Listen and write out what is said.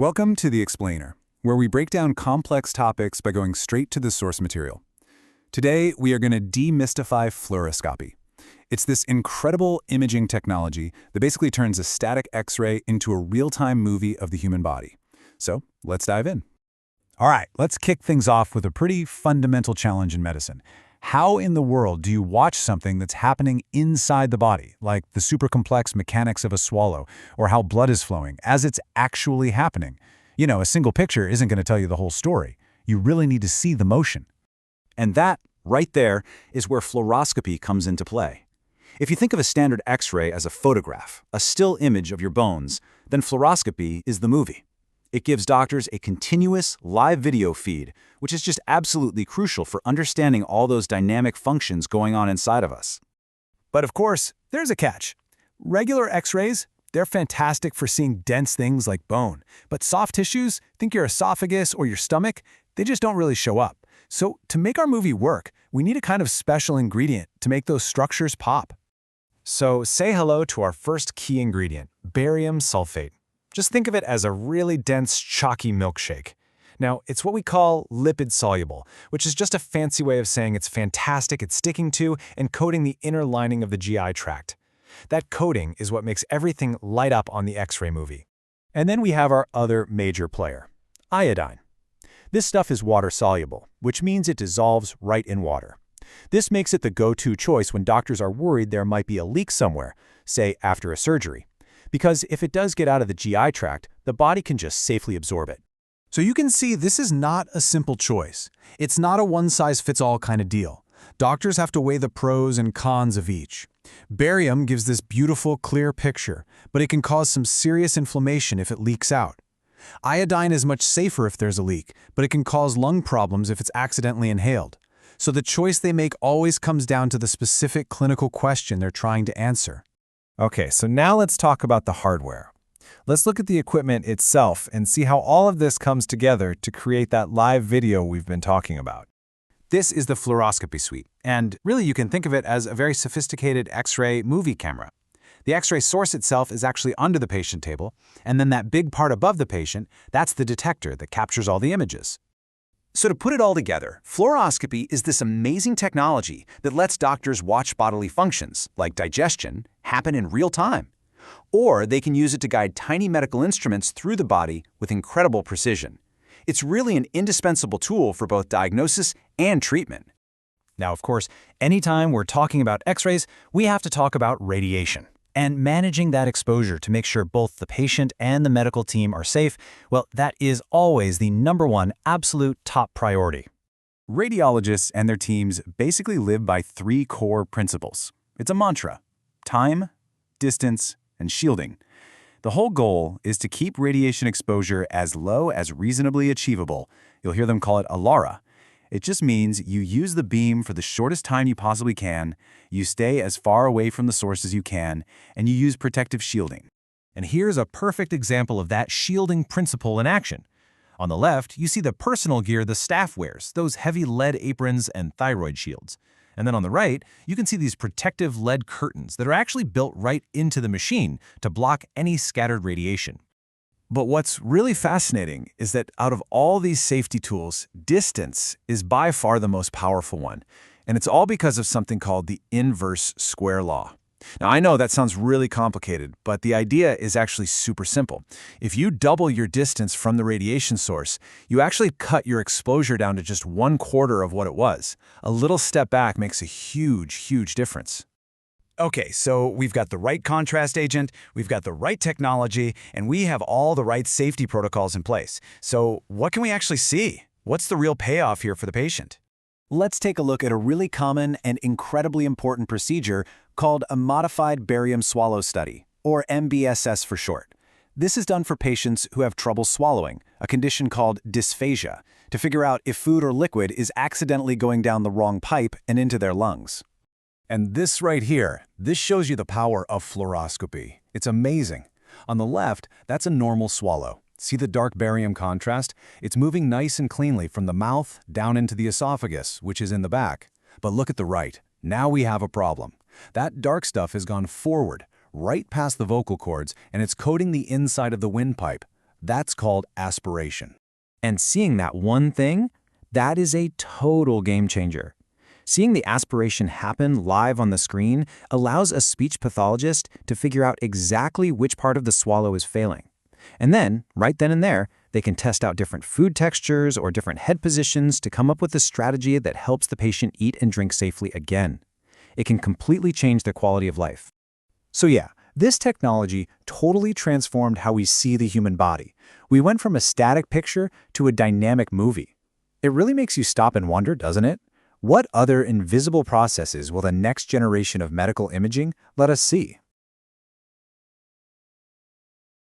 Welcome to The Explainer, where we break down complex topics by going straight to the source material. Today, we are going to demystify fluoroscopy. It's this incredible imaging technology that basically turns a static X-ray into a real-time movie of the human body. So, let's dive in. All right, let's kick things off with a pretty fundamental challenge in medicine. How in the world do you watch something that's happening inside the body, like the super complex mechanics of a swallow, or how blood is flowing, as it's actually happening? You know, a single picture isn't going to tell you the whole story. You really need to see the motion. And that, right there, is where fluoroscopy comes into play. If you think of a standard X-ray as a photograph, a still image of your bones, then fluoroscopy is the movie. It gives doctors a continuous, live video feed, which is just absolutely crucial for understanding all those dynamic functions going on inside of us. But of course, there's a catch. Regular X-rays, they're fantastic for seeing dense things like bone. But soft tissues, think your esophagus or your stomach, they just don't really show up. So to make our movie work, we need a kind of special ingredient to make those structures pop. So say hello to our first key ingredient, barium sulfate. Just think of it as a really dense, chalky milkshake. Now, it's what we call lipid-soluble, which is just a fancy way of saying it's fantastic at sticking to and coating the inner lining of the GI tract. That coating is what makes everything light up on the X-ray movie. And then we have our other major player, iodine. This stuff is water-soluble, which means it dissolves right in water. This makes it the go-to choice when doctors are worried there might be a leak somewhere, say after a surgery. Because if it does get out of the GI tract, the body can just safely absorb it. So you can see this is not a simple choice. It's not a one-size-fits-all kind of deal. Doctors have to weigh the pros and cons of each. Barium gives this beautiful, clear picture, but it can cause some serious inflammation if it leaks out. Iodine is much safer if there's a leak, but it can cause lung problems if it's accidentally inhaled. So the choice they make always comes down to the specific clinical question they're trying to answer. Okay, so now let's talk about the hardware. Let's look at the equipment itself and see how all of this comes together to create that live video we've been talking about. This is the fluoroscopy suite, and really you can think of it as a very sophisticated X-ray movie camera. The X-ray source itself is actually under the patient table, and then that big part above the patient, that's the detector that captures all the images. So to put it all together, fluoroscopy is this amazing technology that lets doctors watch bodily functions, like digestion, happen in real time. Or they can use it to guide tiny medical instruments through the body with incredible precision. It's really an indispensable tool for both diagnosis and treatment. Now, of course, anytime we're talking about X-rays, we have to talk about radiation. And managing that exposure to make sure both the patient and the medical team are safe, well, that is always the #1 absolute top priority. Radiologists and their teams basically live by 3 core principles. It's a mantra: time, distance, and shielding. The whole goal is to keep radiation exposure as low as reasonably achievable. You'll hear them call it a LARA. It just means you use the beam for the shortest time you possibly can, you stay as far away from the source as you can, and you use protective shielding. And here's a perfect example of that shielding principle in action. On the left, you see the personal gear the staff wears, those heavy lead aprons and thyroid shields. And then on the right, you can see these protective lead curtains that are actually built right into the machine to block any scattered radiation. But what's really fascinating is that out of all these safety tools, distance is by far the most powerful one. And it's all because of something called the inverse square law. Now, I know that sounds really complicated, but the idea is actually super simple. If you double your distance from the radiation source, you actually cut your exposure down to just 1/4 of what it was. A little step back makes a huge, huge difference. Okay, so we've got the right contrast agent, we've got the right technology, and we have all the right safety protocols in place. So what can we actually see? What's the real payoff here for the patient? Let's take a look at a really common and incredibly important procedure called a modified barium swallow study, or MBSS for short. This is done for patients who have trouble swallowing, a condition called dysphagia, to figure out if food or liquid is accidentally going down the wrong pipe and into their lungs. And this right here, this shows you the power of fluoroscopy. It's amazing. On the left, that's a normal swallow. See the dark barium contrast? It's moving nice and cleanly from the mouth down into the esophagus, which is in the back. But look at the right. Now we have a problem. That dark stuff has gone forward, right past the vocal cords, and it's coating the inside of the windpipe. That's called aspiration. And seeing that one thing, that is a total game changer. Seeing the aspiration happen live on the screen allows a speech pathologist to figure out exactly which part of the swallow is failing. And then, right then and there, they can test out different food textures or different head positions to come up with a strategy that helps the patient eat and drink safely again. It can completely change their quality of life. So yeah, this technology totally transformed how we see the human body. We went from a static picture to a dynamic movie. It really makes you stop and wonder, doesn't it? What other invisible processes will the next generation of medical imaging let us see?